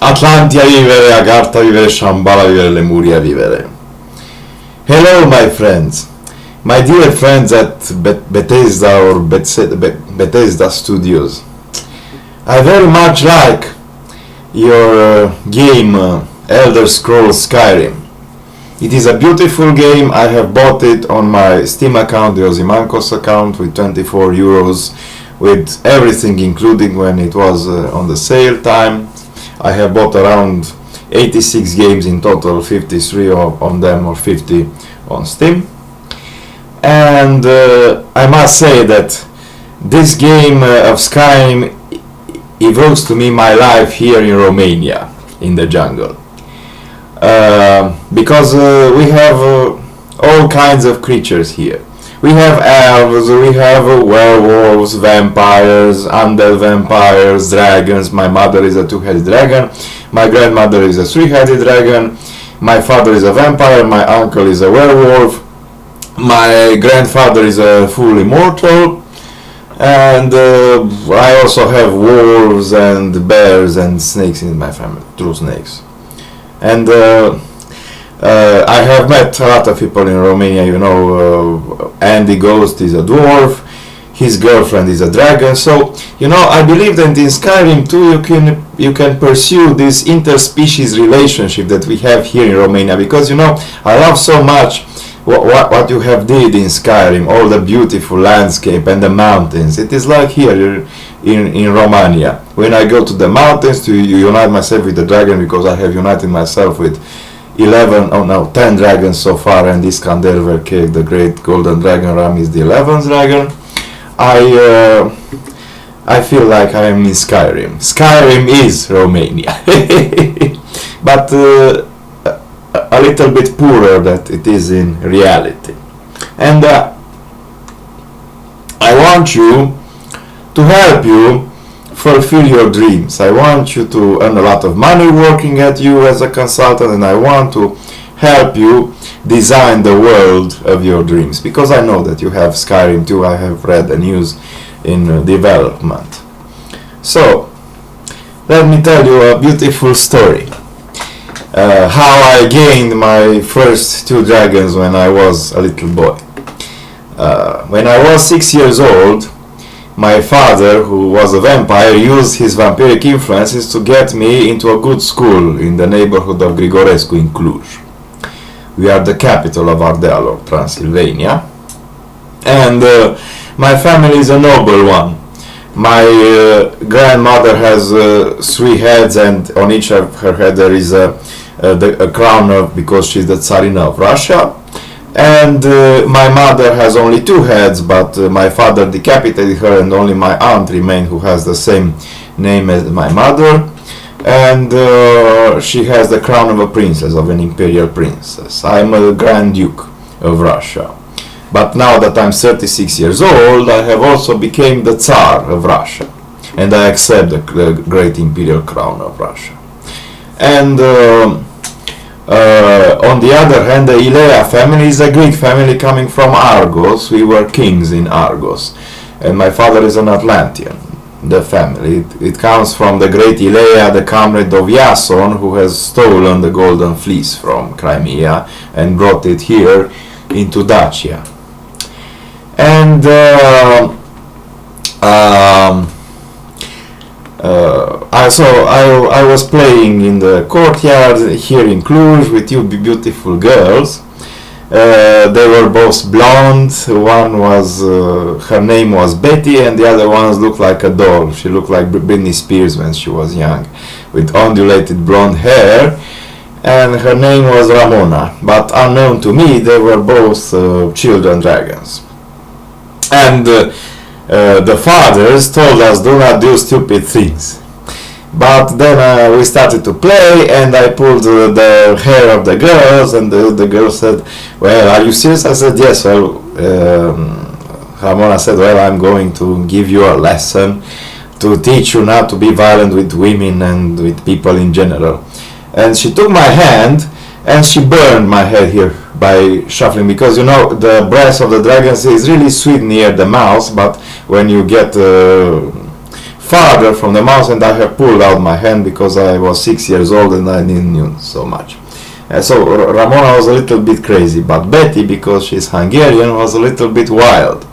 Atlantia vivere, Agartha vivere, Shambhala vivere, Lemuria vivere. Hello my friends, my dear friends at Bethesda or Bethesda Studios. I very much like your game Elder Scrolls Skyrim. It is a beautiful game. I have bought it on my Steam account, the Ozymandias account, with 24 euros, with everything including when it was on the sale time. I have bought around 86 games in total, 53 on them or 50 on Steam. And I must say that this game of Skyrim evokes to me my life here in Romania, in the jungle. Because we have all kinds of creatures here. We have elves, we have werewolves, vampires, undead vampires, dragons. My mother is a two-headed dragon, my grandmother is a three-headed dragon, my father is a vampire, my uncle is a werewolf, my grandfather is a full immortal, and I also have wolves and bears and snakes in my family, true snakes. And I have met a lot of people in Romania, you know. Andy Ghost is a dwarf, his girlfriend is a dragon, so you know, I believe that in Skyrim too you can pursue this interspecies relationship that we have here in Romania, because you know, I love so much what you have did in Skyrim, all the beautiful landscape and the mountains. It is like here in Romania. When I go to the mountains to unite myself with the dragon, because I have united myself with 10 dragons so far, and Iskander Verkeg, the great golden dragon ram, is the 11th dragon. I feel like I am in Skyrim. Skyrim is Romania. But a little bit poorer than it is in reality. And I want you to help you fulfill your dreams. I want you to earn a lot of money working at you as a consultant, and I want to help you design the world of your dreams, because I know that you have Skyrim too. I have read the news in development. So let me tell you a beautiful story. How I gained my first 2 dragons when I was a little boy. When I was 6 years old, my father, who was a vampire, used his vampiric influences to get me into a good school in the neighborhood of Grigorescu in Cluj. We are the capital of Ardeal, Transylvania. And my family is a noble one. My grandmother has 3 heads, and on each of her head there is a crown of, because she's the Tsarina of Russia. And my mother has only 2 heads, but my father decapitated her, and only my aunt remained, who has the same name as my mother. And she has the crown of a princess, of an imperial princess. I'm a Grand Duke of Russia. But now that I'm 36 years old, I have also become the Tsar of Russia, and I accept the great imperial crown of Russia. And on the other hand, the Ilea family is a Greek family coming from Argos. We were kings in Argos, and my father is an Atlantean. The family, it comes from the great Ilea, the comrade of Iason, who has stolen the golden fleece from Crimea and brought it here into Dacia. And I was playing in the courtyard here in Cluj with 2 beautiful girls. They were both blonde. One was, her name was Betty, and the other one looked like a doll. She looked like Britney Spears when she was young, with ondulated blonde hair. And her name was Ramona. But unknown to me, they were both children dragons. And the fathers told us, do not do stupid things. But then we started to play, and I pulled the hair of the girls, and the girl said, well, are you serious? I said, yes. Well, Ramona said, well, I'm going to give you a lesson to teach you not to be violent with women and with people in general. And she took my hand, and she burned my head here by shuffling, because you know, the breath of the dragons is really sweet near the mouth, but when you get farther from the mouse, and I have pulled out my hand because I was 6 years old and I didn't knew so much. So Ramona was a little bit crazy, but Betty, because she's Hungarian, was a little bit wild.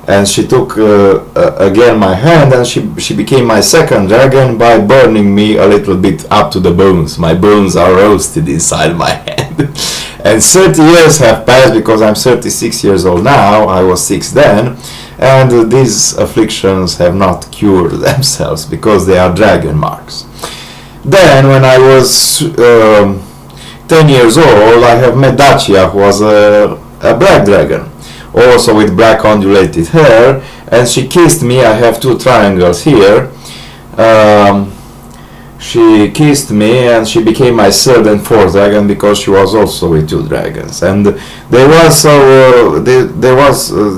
And she took again my hand, and she became my second dragon by burning me a little bit up to the bones. My bones are roasted inside my hand. And 30 years have passed, because I'm 36 years old now, I was 6 then, and these afflictions have not cured themselves because they are dragon marks. Then when I was 10 years old, I have met Dacia, who was a black dragon, also with black undulated hair, and she kissed me. I have 2 triangles here. She kissed me, and she became my 3rd and 4th dragon, because she was also with 2 dragons. And there was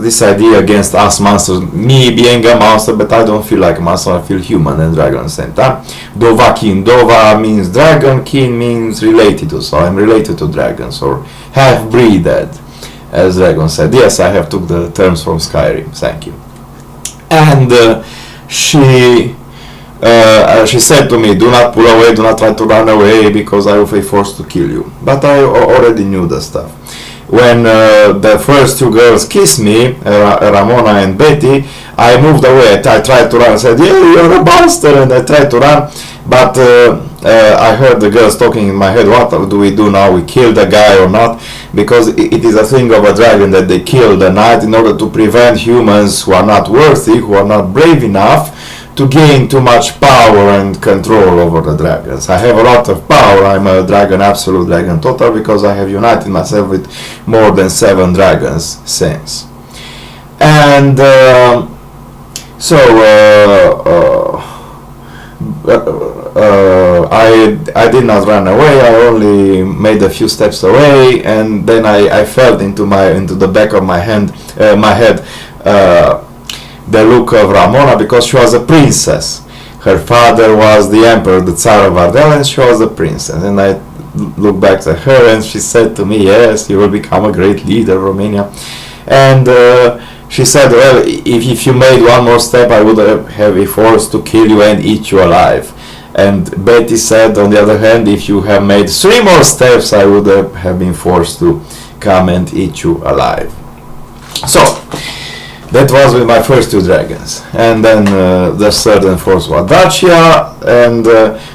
this idea against us monsters, me being a monster, but I don't feel like a monster, I feel human and dragon at the same time. Dovakin, Dova means dragon, kin means related to, so I'm related to dragons, or half-breeded, as Dragon said. Yes, I have took the terms from Skyrim, thank you. And she said to me, do not pull away, do not try to run away, because I will be forced to kill you. But I already knew the stuff. When the first 2 girls kissed me, Ramona and Betty, I moved away. I tried to run. I said, yeah, you're a monster, and I tried to run. But I heard the girls talking in my head, what do we do now? We kill the guy or not? Because it is a thing of a dragon that they kill the knight in order to prevent humans who are not worthy, who are not brave enough, to gain too much power and control over the dragons. I have a lot of power. I'm a dragon, absolute dragon total, because I have united myself with more than 7 dragons since. And I did not run away. I only made a few steps away, and then I felt into the back of my head the look of Ramona, because she was a princess. Her father was the emperor, the Tsar of Ardel, and she was a princess. And I looked back at her, and she said to me, yes, you will become a great leader of Romania. And she said, well, if you made one more step, I would have been forced to kill you and eat you alive. And Betty said, on the other hand, if you have made 3 more steps, I would have been forced to come and eat you alive. So that was with my first 2 dragons. And then the 3rd and 4th was Dacia, and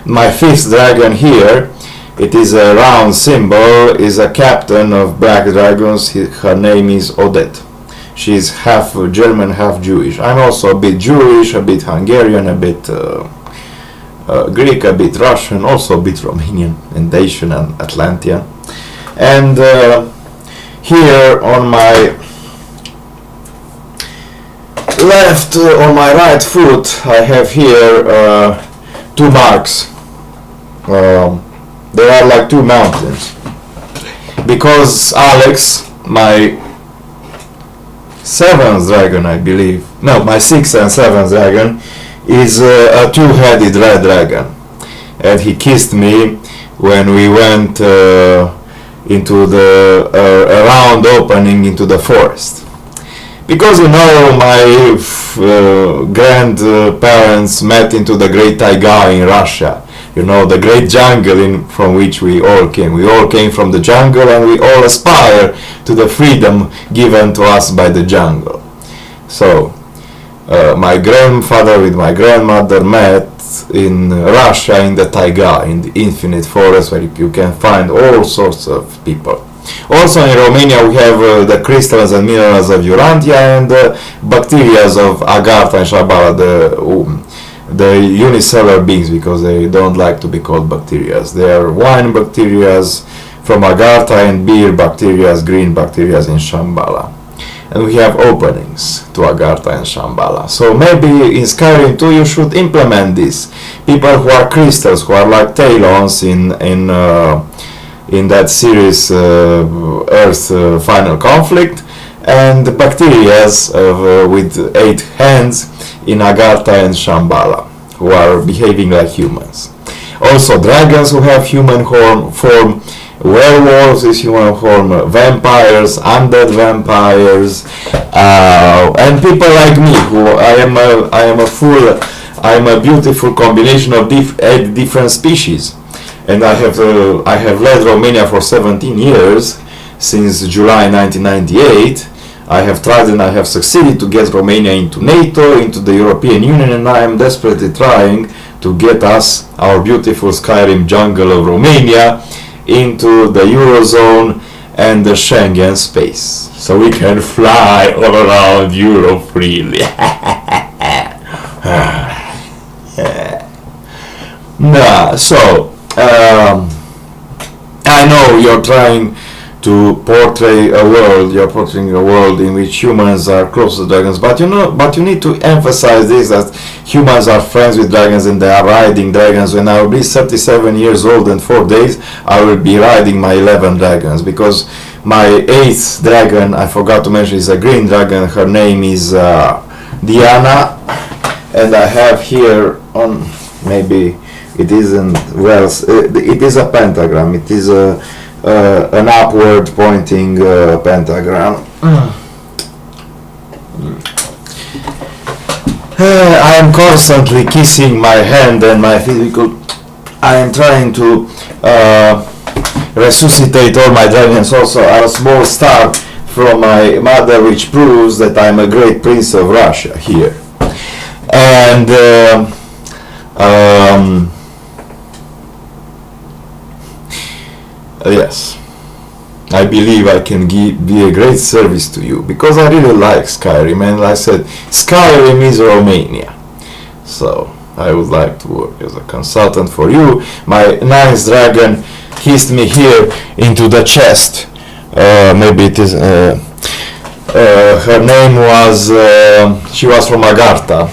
my 5th dragon here, it is a round symbol, is a captain of black dragons. Her name is Odette. She's half German, half Jewish. I'm also a bit Jewish, a bit Hungarian, a bit Greek, a bit Russian, also a bit Romanian and Dacian and Atlantean. And here on my left, on my right foot, I have here 2 marks. They are like 2 mountains, because Alex, my 7th dragon, I believe, no, my 6th and 7th dragon, is a 2-headed red dragon, and he kissed me when we went into the round opening into the forest. Because, you know, my grandparents met into the great taiga in Russia, you know, the great jungle from which we all came. We all came from the jungle, and we all aspire to the freedom given to us by the jungle. So my grandfather with my grandmother met in Russia in the taiga, in the infinite forest, where you can find all sorts of people. Also in Romania we have the crystals and minerals of Urantia, and the bacteria of Agartha and Shambhala, the unicellular beings, because they don't like to be called bacteria. They are wine bacteria from Agartha, and beer bacteria, green bacteria in Shambhala. And we have openings to Agartha and Shambhala. So maybe in Skyrim too you should implement this. People who are crystals, who are like Talons in that series Earth Final Conflict, and bacteria with 8 hands in Agartha and Shambhala, who are behaving like humans. Also dragons who have human form, werewolves with human form, vampires, undead vampires, and people like me, who I am a full I'm a beautiful combination of 8 different species, and I have led Romania for 17 years, since July 1998. I have tried and I have succeeded to get Romania into NATO, into the European Union, and I am desperately trying to get us, our beautiful Skyrim jungle of Romania, into the Eurozone and the Schengen space, so we can fly all around Europe freely. So I know you're trying to portray a world, you're portraying a world in which humans are close to dragons, but you need to emphasize this, that humans are friends with dragons and they are riding dragons. When I will be 37 years old and 4 days, I will be riding my 11 dragons, because my 8th dragon, I forgot to mention, is a green dragon. Her name is Diana, and I have here on, maybe it isn't, well, it is a pentagram, it is an upward pointing pentagram. I am constantly kissing my hand and my feet because I am trying to resuscitate all my dragons. Also a small star from my mother, which proves that I am a great prince of Russia here. And yes, I believe I can be a great service to you, because I really like Skyrim, and like I said, Skyrim is Romania, so I would like to work as a consultant for you. My 9th dragon hissed me here into the chest. Maybe it is her name was she was from Agartha,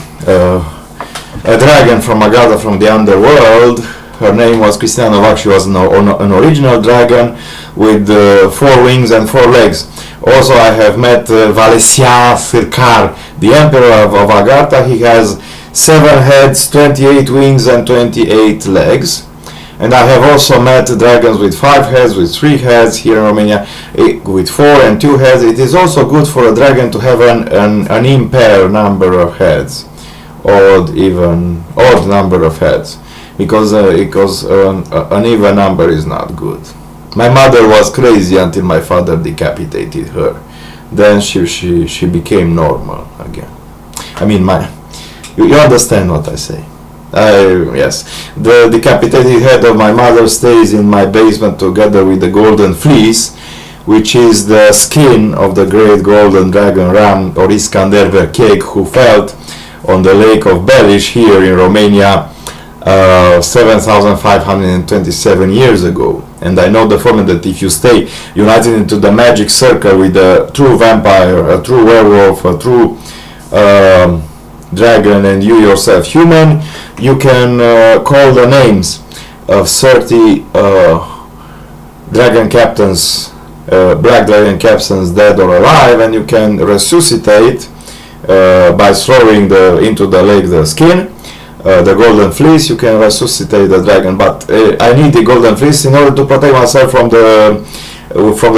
a dragon from Agartha, from the underworld. Her name was Christina Novak. She was an original dragon with 4 wings and 4 legs. Also, I have met Valesian Sirkar, the emperor of Agartha. He has 7 heads, 28 wings and 28 legs. And I have also met dragons with 5 heads, with 3 heads here in Romania, with 4 and 2 heads. It is also good for a dragon to have an impair number of heads, odd number of heads, because an even number is not good. My mother was crazy until my father decapitated her. Then she became normal again. I mean, you understand what I say. Yes, the decapitated head of my mother stays in my basement together with the golden fleece, which is the skin of the great golden dragon Ram, or Iskander Verkeg, who fell on the lake of Belish here in Romania 7,527 years ago. And I know the formula that if you stay united into the magic circle with a true vampire, a true werewolf, a true dragon, and you yourself human, you can call the names of 30 dragon captains, black dragon captains, dead or alive, and you can resuscitate by throwing into the lake the skin, the golden fleece. You can resuscitate the dragon, but I need the golden fleece in order to protect myself from the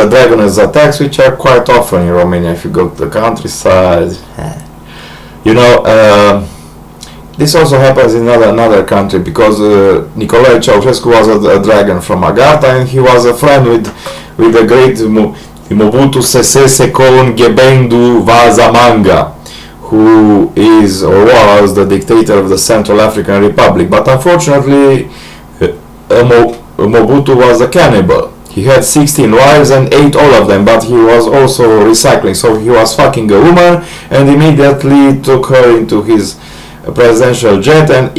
dragon's attacks, which are quite often in Romania. If you go to the countryside, you know, this also happens in another country, because Nicolae Ceausescu was a dragon from Agartha, and he was a friend with the great Mobutu Sese Seko Ngebendu Vazamanga, who is or was the dictator of the Central African Republic. But unfortunately, Mobutu was a cannibal. He had 16 wives and ate all of them, but he was also recycling. So he was fucking a woman and immediately took her into his presidential jet and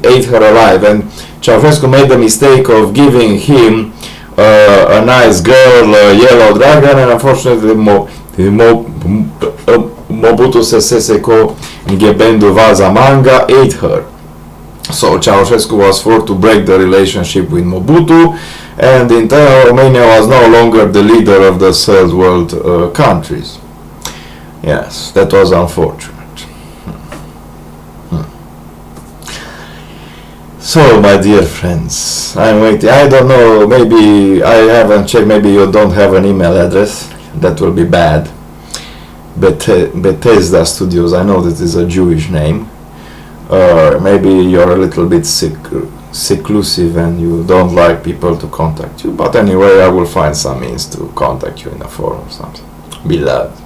ate her alive. And Ceausescu made the mistake of giving him a nice girl, a yellow dragon, and unfortunately Mobutu Sese Seko Ngebendu Vazamanga ate her. So Ceausescu was forced to break the relationship with Mobutu, and in turn Romania was no longer the leader of the third world countries. Yes, that was unfortunate. So, my dear friends, I'm waiting. I don't know, maybe I haven't checked, maybe you don't have an email address. That will be bad. Bethesda Studios, I know that is a Jewish name. maybe you're a little bit seclusive and you don't like people to contact you, but anyway, I will find some means to contact you in a forum or something. Beloved.